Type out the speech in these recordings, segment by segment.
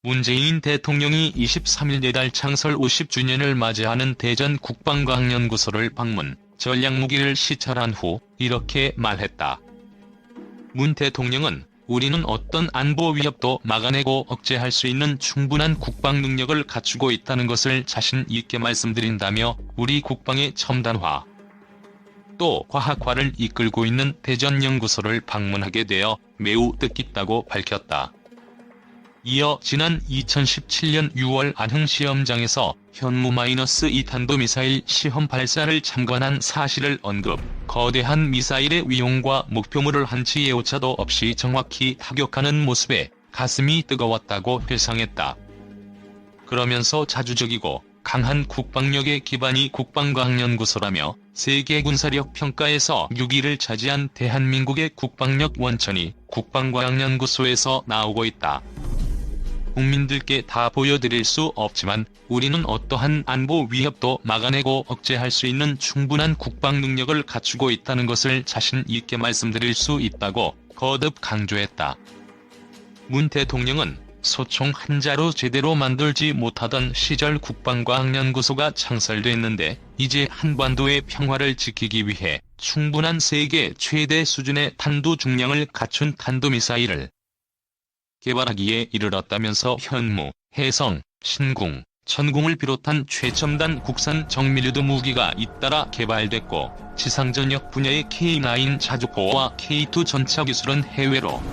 문재인 대통령이 23일 내달 창설 50주년을 맞이하는 대전 국방과학연구소를 방문, 전략무기를 시찰한 후 이렇게 말했다. 문 대통령은 우리는 어떤 안보 위협도 막아내고 억제할 수 있는 충분한 국방 능력을 갖추고 있다는 것을 자신 있게 말씀드린다며 우리 국방의 첨단화, 또 과학화를 이끌고 있는 대전연구소를 방문하게 되어 매우 뜻깊다고 밝혔다. 이어 지난 2017년 6월 안흥시험장에서 현무-2 탄도미사일 시험 발사를 참관한 사실을 언급, 거대한 미사일의 위용과 목표물을 한치 예오차도 없이 정확히 타격하는 모습에 가슴이 뜨거웠다고 회상했다. 그러면서 자주적이고 강한 국방력의 기반이 국방과학연구소라며 세계 군사력 평가에서 6위를 차지한 대한민국의 국방력 원천이 국방과학연구소에서 나오고 있다. 국민들께 다 보여드릴 수 없지만 우리는 어떠한 안보 위협도 막아내고 억제할 수 있는 충분한 국방 능력을 갖추고 있다는 것을 자신 있게 말씀드릴 수 있다고 거듭 강조했다. 문 대통령은 소총 한자로 제대로 만들지 못하던 시절 국방과학연구소가 창설됐는데 이제 한반도의 평화를 지키기 위해 충분한 세계 최대 수준의 탄도 중량을 갖춘 탄도미사일을 개발하기에 이르렀다면서 현무, 해성, 신궁, 천궁을 비롯한 최첨단 국산 정밀유도 무기가 잇따라 개발됐고 지상전력 분야의 K9 자주포와 K2 전차 기술은 해외로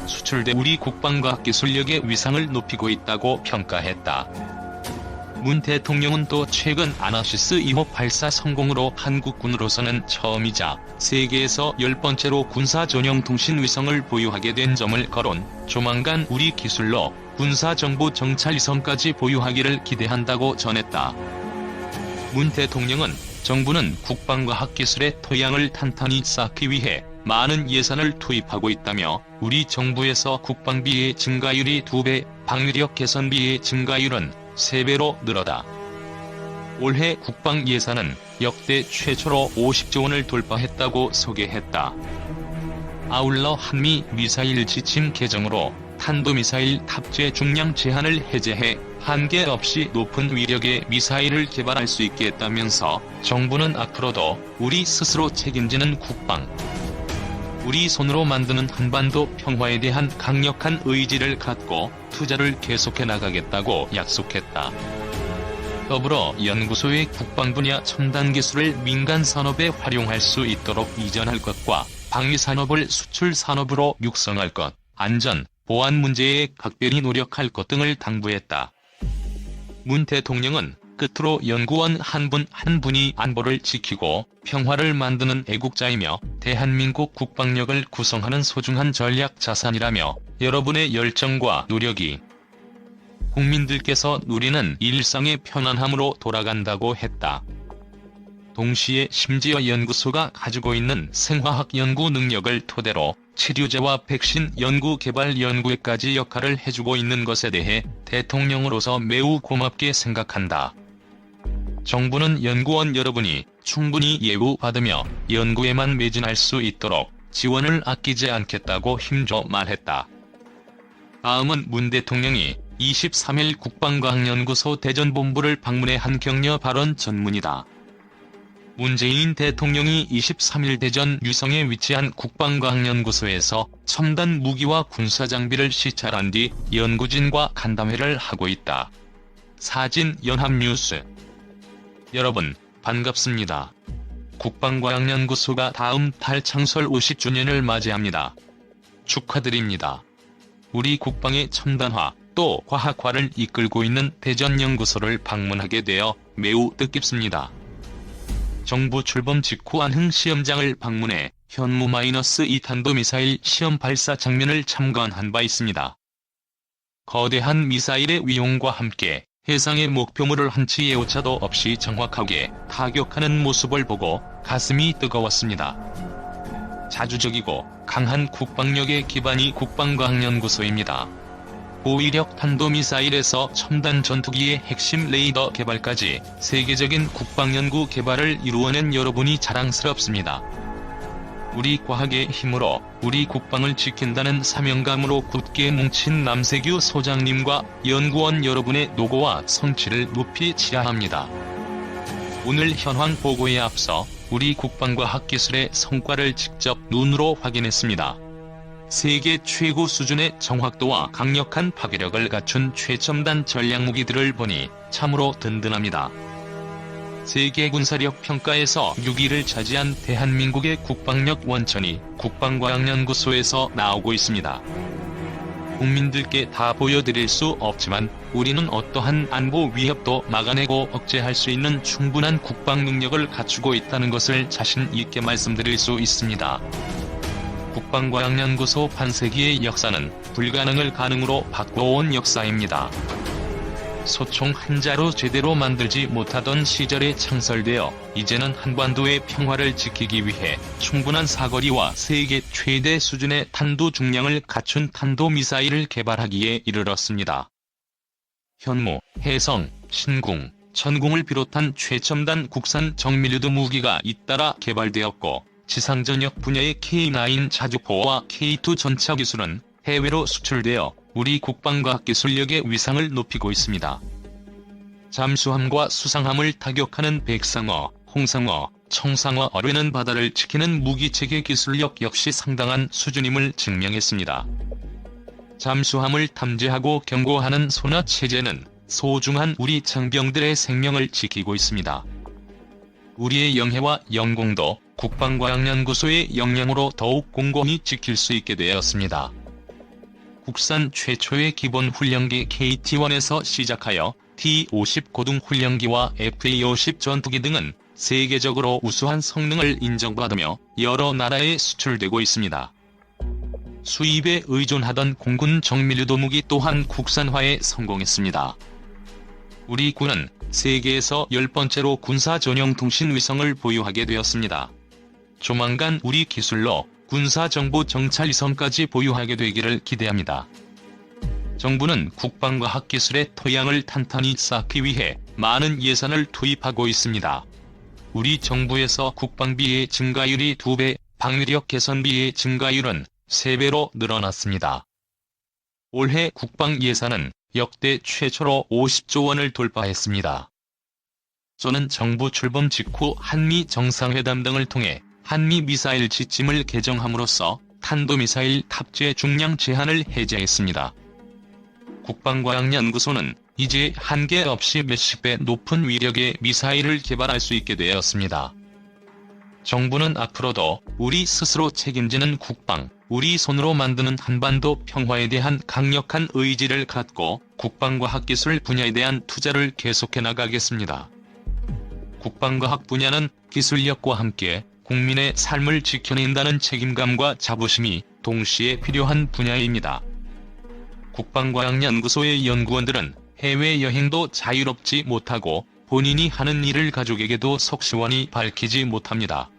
수출돼 우리 국방과학 기술력의 위상을 높이고 있다고 평가했다. 문 대통령은 또 최근 아나시스 2호 발사 성공으로 한국군으로서는 처음이자 세계에서 10번째로 군사 전용 통신 위성을 보유하게 된 점을 거론, 조만간 우리 기술로 군사정보 정찰 위성까지 보유하기를 기대한다고 전했다. 문 대통령은 정부는 국방과학 기술의 토양을 탄탄히 쌓기 위해 많은 예산을 투입하고 있다며 우리 정부에서 국방비의 증가율이 2배, 방위력 개선비의 증가율은 3배로 늘어다. 올해 국방 예산은 역대 최초로 50조 원을 돌파했다고 소개했다. 아울러 한미 미사일 지침 개정으로 탄도미사일 탑재 중량 제한을 해제해 한계 없이 높은 위력의 미사일을 개발할 수 있게 했다면서 정부는 앞으로도 우리 스스로 책임지는 국방, 우리 손으로 만드는 한반도 평화에 대한 강력한 의지를 갖고 투자를 계속해 나가겠다고 약속했다. 더불어 연구소의 국방 분야 첨단 기술을 민간 산업에 활용할 수 있도록 이전할 것과 방위 산업을 수출 산업으로 육성할 것, 안전, 보안 문제에 각별히 노력할 것 등을 당부했다. 문 대통령은 끝으로 연구원 한 분 한 분이 안보를 지키고 평화를 만드는 애국자이며 대한민국 국방력을 구성하는 소중한 전략 자산이라며 여러분의 열정과 노력이 국민들께서 누리는 일상의 편안함으로 돌아간다고 했다. 동시에 심지어 연구소가 가지고 있는 생화학 연구 능력을 토대로 치료제와 백신 연구 개발 연구에까지 역할을 해주고 있는 것에 대해 대통령으로서 매우 고맙게 생각한다. 정부는 연구원 여러분이 충분히 예우받으며 연구에만 매진할 수 있도록 지원을 아끼지 않겠다고 힘줘 말했다. 다음은 문 대통령이 23일 국방과학연구소 대전본부를 방문해 한 격려 발언 전문이다. 문재인 대통령이 23일 대전 유성에 위치한 국방과학연구소에서 첨단 무기와 군사장비를 시찰한 뒤 연구진과 간담회를 하고 있다. 사진 연합뉴스. 여러분, 반갑습니다. 국방과학연구소가 다음 달 창설 50주년을 맞이합니다. 축하드립니다. 우리 국방의 첨단화, 또 과학화를 이끌고 있는 대전연구소를 방문하게 되어 매우 뜻깊습니다. 정부 출범 직후 안흥시험장을 방문해 현무-2 탄도미사일 시험 발사 장면을 참관한 바 있습니다. 거대한 미사일의 위용과 함께 해상의 목표물을 한치 예오차도 없이 정확하게 타격하는 모습을 보고 가슴이 뜨거웠습니다. 자주적이고 강한 국방력의 기반이 국방과학연구소입니다. 고위력 탄도미사일에서 첨단 전투기의 핵심 레이더 개발까지 세계적인 국방연구 개발을 이루어낸 여러분이 자랑스럽습니다. 우리 과학의 힘으로 우리 국방을 지킨다는 사명감으로 굳게 뭉친 남세규 소장님과 연구원 여러분의 노고와 성취를 높이 치하합니다. 오늘 현황 보고에 앞서 우리 국방과학기술의 성과를 직접 눈으로 확인했습니다. 세계 최고 수준의 정확도와 강력한 파괴력을 갖춘 최첨단 전략무기들을 보니 참으로 든든합니다. 세계 군사력 평가에서 6위를 차지한 대한민국의 국방력 원천이 국방과학연구소에서 나오고 있습니다. 국민들께 다 보여드릴 수 없지만 우리는 어떠한 안보 위협도 막아내고 억제할 수 있는 충분한 국방 능력을 갖추고 있다는 것을 자신 있게 말씀드릴 수 있습니다. 국방과학연구소 반세기의 역사는 불가능을 가능으로 바꿔온 역사입니다. 소총 한자로 제대로 만들지 못하던 시절에 창설되어 이제는 한반도의 평화를 지키기 위해 충분한 사거리와 세계 최대 수준의 탄도 중량을 갖춘 탄도미사일을 개발하기에 이르렀습니다. 현무, 해성, 신궁, 천궁을 비롯한 최첨단 국산 정밀유도 무기가 잇따라 개발되었고 지상전역 분야의 K9 자주포와 K2 전차 기술은 해외로 수출되어 우리 국방과학기술력의 위상을 높이고 있습니다. 잠수함과 수상함을 타격하는 백상어, 홍상어, 청상어 어뢰는 바다를 지키는 무기체계 기술력 역시 상당한 수준임을 증명했습니다. 잠수함을 탐지하고 경고하는 소나체제는 소중한 우리 장병들의 생명을 지키고 있습니다. 우리의 영해와 영공도 국방과학연구소의 역량으로 더욱 공공히 지킬 수 있게 되었습니다. 국산 최초의 기본 훈련기 KT-1에서 시작하여 T-50 고등 훈련기와 FA-50 전투기 등은 세계적으로 우수한 성능을 인정받으며 여러 나라에 수출되고 있습니다. 수입에 의존하던 공군 정밀유도 무기 또한 국산화에 성공했습니다. 우리 군은 세계에서 10번째로 군사 전용 통신 위성을 보유하게 되었습니다. 조만간 우리 기술로 군사정보 정찰 위성까지 보유하게 되기를 기대합니다. 정부는 국방과학기술의 토양을 탄탄히 쌓기 위해 많은 예산을 투입하고 있습니다. 우리 정부에서 국방비의 증가율이 2배, 방위력 개선비의 증가율은 3배로 늘어났습니다. 올해 국방 예산은 역대 최초로 50조 원을 돌파했습니다. 저는 정부 출범 직후 한미 정상회담 등을 통해 한미 미사일 지침을 개정함으로써 탄도미사일 탑재 중량 제한을 해제했습니다. 국방과학연구소는 이제 한계 없이 몇십 배 높은 위력의 미사일을 개발할 수 있게 되었습니다. 정부는 앞으로도 우리 스스로 책임지는 국방, 우리 손으로 만드는 한반도 평화에 대한 강력한 의지를 갖고 국방과학기술 분야에 대한 투자를 계속해 나가겠습니다. 국방과학 분야는 기술력과 함께 국민의 삶을 지켜낸다는 책임감과 자부심이 동시에 필요한 분야입니다. 국방과학연구소의 연구원들은 해외여행도 자유롭지 못하고 본인이 하는 일을 가족에게도 속 시원히 밝히지 못합니다.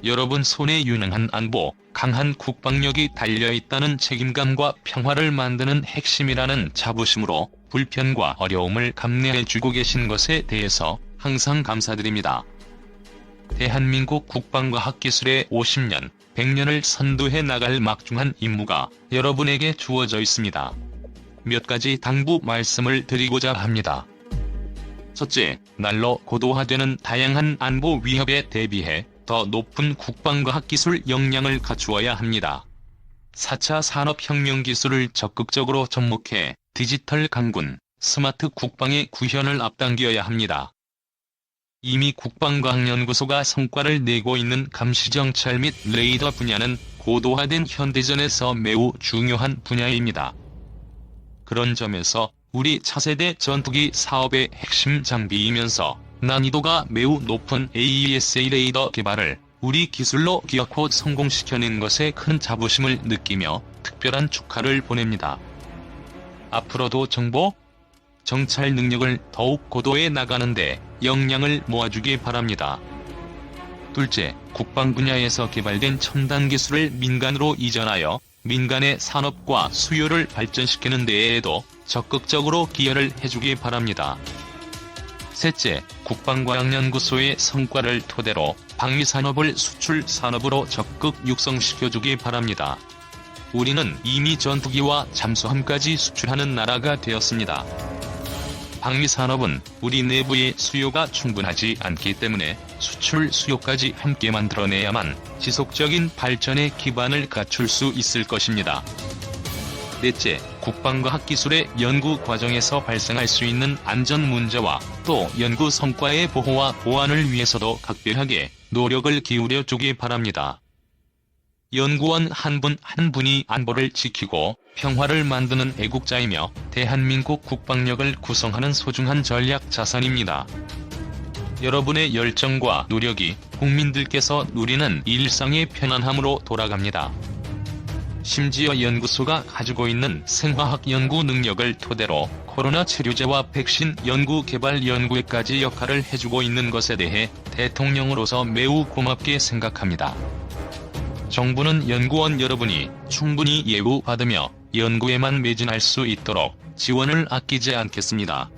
여러분 손에 유능한 안보, 강한 국방력이 달려있다는 책임감과 평화를 만드는 핵심이라는 자부심으로 불편과 어려움을 감내해주고 계신 것에 대해서 항상 감사드립니다. 대한민국 국방과학기술의 50년, 100년을 선도해 나갈 막중한 임무가 여러분에게 주어져 있습니다. 몇 가지 당부 말씀을 드리고자 합니다. 첫째, 날로 고도화되는 다양한 안보 위협에 대비해 더 높은 국방과학기술 역량을 갖추어야 합니다. 4차 산업혁명 기술을 적극적으로 접목해 디지털 강군, 스마트 국방의 구현을 앞당겨야 합니다. 이미 국방과학연구소가 성과를 내고 있는 감시정찰 및 레이더 분야는 고도화된 현대전에서 매우 중요한 분야입니다. 그런 점에서 우리 차세대 전투기 사업의 핵심 장비이면서 난이도가 매우 높은 AESA 레이더 개발을 우리 기술로 기어코 성공시켜낸 것에 큰 자부심을 느끼며 특별한 축하를 보냅니다. 앞으로도 정보, 정찰 능력을 더욱 고도해 나가는데 역량을 모아주기 바랍니다. 둘째, 국방 분야에서 개발된 첨단 기술을 민간으로 이전하여 민간의 산업과 수요를 발전시키는 데에도 적극적으로 기여를 해주기 바랍니다. 셋째, 국방과학연구소의 성과를 토대로 방위산업을 수출 산업으로 적극 육성시켜주기 바랍니다. 우리는 이미 전투기와 잠수함까지 수출하는 나라가 되었습니다. 방위산업은 우리 내부의 수요가 충분하지 않기 때문에 수출 수요까지 함께 만들어내야만 지속적인 발전의 기반을 갖출 수 있을 것입니다. 넷째, 국방과학기술의 연구 과정에서 발생할 수 있는 안전 문제와 또 연구 성과의 보호와 보완을 위해서도 각별하게 노력을 기울여 주기 바랍니다. 연구원 한 분 한 분이 안보를 지키고 평화를 만드는 애국자이며 대한민국 국방력을 구성하는 소중한 전략 자산입니다. 여러분의 열정과 노력이 국민들께서 누리는 일상의 편안함으로 돌아갑니다. 심지어 연구소가 가지고 있는 생화학 연구 능력을 토대로 코로나 치료제와 백신 연구 개발 연구에까지 역할을 해주고 있는 것에 대해 대통령으로서 매우 고맙게 생각합니다. 정부는 연구원 여러분이 충분히 예우받으며 연구에만 매진할 수 있도록 지원을 아끼지 않겠습니다.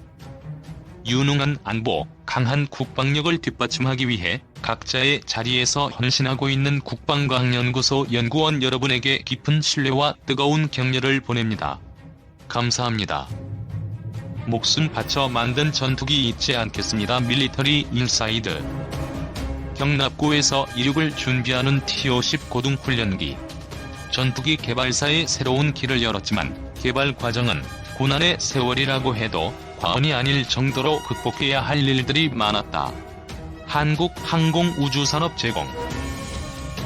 유능한 안보, 강한 국방력을 뒷받침하기 위해 각자의 자리에서 헌신하고 있는 국방과학연구소 연구원 여러분에게 깊은 신뢰와 뜨거운 격려를 보냅니다. 감사합니다. 목숨 바쳐 만든 전투기 잊지 않겠습니다. 밀리터리 인사이드. 경납고에서 이륙을 준비하는 T-50 고등훈련기. 전투기 개발사의 새로운 길을 열었지만 개발 과정은 고난의 세월이라고 해도 과언이 아닐 정도로 극복해야 할 일들이 많았다. 한국 항공우주산업 제공.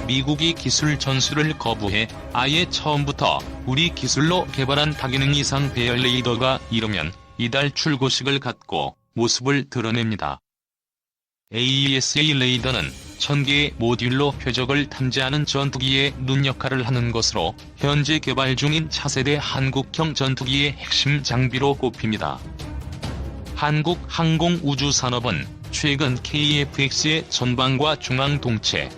미국이 기술 전수를 거부해 아예 처음부터 우리 기술로 개발한 다기능 이상 배열 레이더가 이르면 이달 출고식을 갖고 모습을 드러냅니다. AESA 레이더는 1000개의 모듈로 표적을 탐지하는 전투기의 눈 역할을 하는 것으로 현재 개발 중인 차세대 한국형 전투기의 핵심 장비로 꼽힙니다. 한국 항공우주산업은 최근 KF-X의 전방과 중앙 동체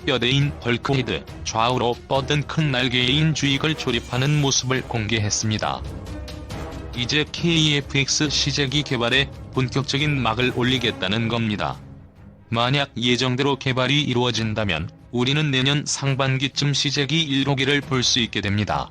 뼈대인 벌크헤드, 좌우로 뻗은 큰 날개인 주익을 조립하는 모습을 공개했습니다. 이제 KF-X 시제기 개발에 본격적인 막을 올리겠다는 겁니다. 만약 예정대로 개발이 이루어진다면 우리는 내년 상반기쯤 시제기 1호기를 볼 수 있게 됩니다.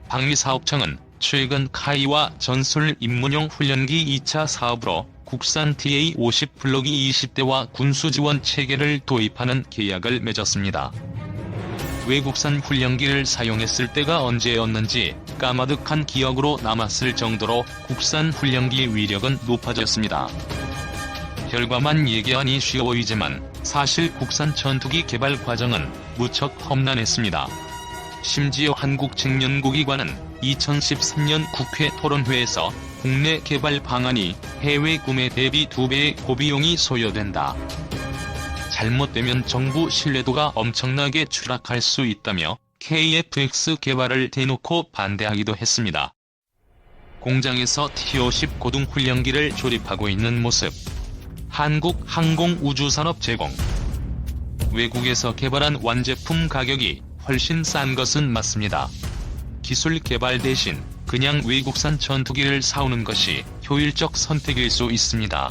방위사업청은 최근 카이와 전술 입문용 훈련기 2차 사업으로 국산 TA-50 블록이 20대와 군수지원 체계를 도입하는 계약을 맺었습니다. 외국산 훈련기를 사용했을 때가 언제였는지 까마득한 기억으로 남았을 정도로 국산 훈련기의 위력은 높아졌습니다. 결과만 얘기하니 쉬워 보이지만 사실 국산 전투기 개발 과정은 무척 험난했습니다. 심지어 한국책연구기관은 2013년 국회 토론회에서 국내 개발 방안이 해외 구매 대비 2배의 고비용이 소요된다. 잘못되면 정부 신뢰도가 엄청나게 추락할 수 있다며 KF-X 개발을 대놓고 반대하기도 했습니다. 공장에서 T-50 고등훈련기를 조립하고 있는 모습. 한국 항공우주산업 제공. 외국에서 개발한 완제품 가격이 훨씬 싼 것은 맞습니다. 기술 개발 대신 그냥 외국산 전투기를 사오는 것이 효율적 선택일 수 있습니다.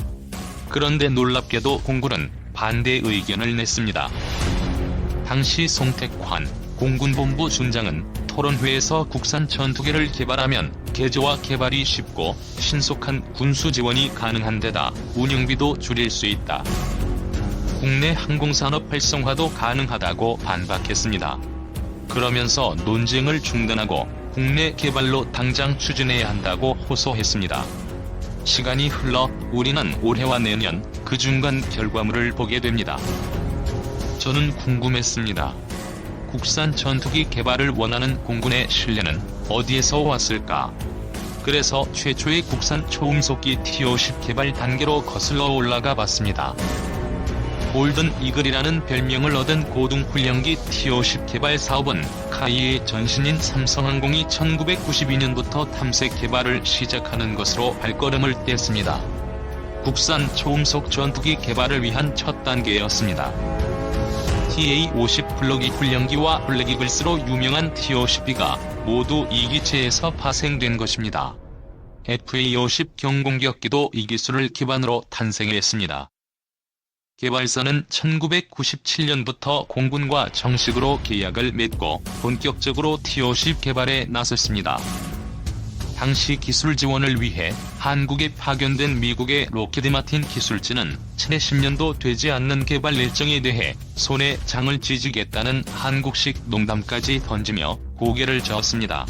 그런데 놀랍게도 공군은 반대 의견을 냈습니다. 당시 송택환 공군본부 준장은 토론회에서 국산 전투기를 개발하면 개조와 개발이 쉽고 신속한 군수 지원이 가능한 데다 운영비도 줄일 수 있다. 국내 항공산업 활성화도 가능하다고 반박했습니다. 그러면서 논쟁을 중단하고 국내 개발로 당장 추진해야 한다고 호소했습니다. 시간이 흘러 우리는 올해와 내년 그 중간 결과물을 보게 됩니다. 저는 궁금했습니다. 국산 전투기 개발을 원하는 공군의 신뢰는 어디에서 왔을까? 그래서 최초의 국산 초음속기 T-50 개발 단계로 거슬러 올라가 봤습니다. 골든 이글이라는 별명을 얻은 고등훈련기 T-50 개발 사업은 카이의 전신인 삼성항공이 1992년부터 탐색 개발을 시작하는 것으로 발걸음을 뗐습니다. 국산 초음속 전투기 개발을 위한 첫 단계였습니다. TA-50 블록 2 훈련기와 블랙이글스로 유명한 T-50B가 모두 2기체에서 파생된 것입니다. FA-50 경공격기도 이 기술을 기반으로 탄생했습니다. 개발사는 1997년부터 공군과 정식으로 계약을 맺고 본격적으로 T-50 개발에 나섰습니다. 당시 기술 지원을 위해 한국에 파견된 미국의 로키드 마틴 기술진은 채 10년도 되지 않는 개발 일정에 대해 손에 장을 쥐지겠다는 한국식 농담까지 던지며 고개를 저었습니다.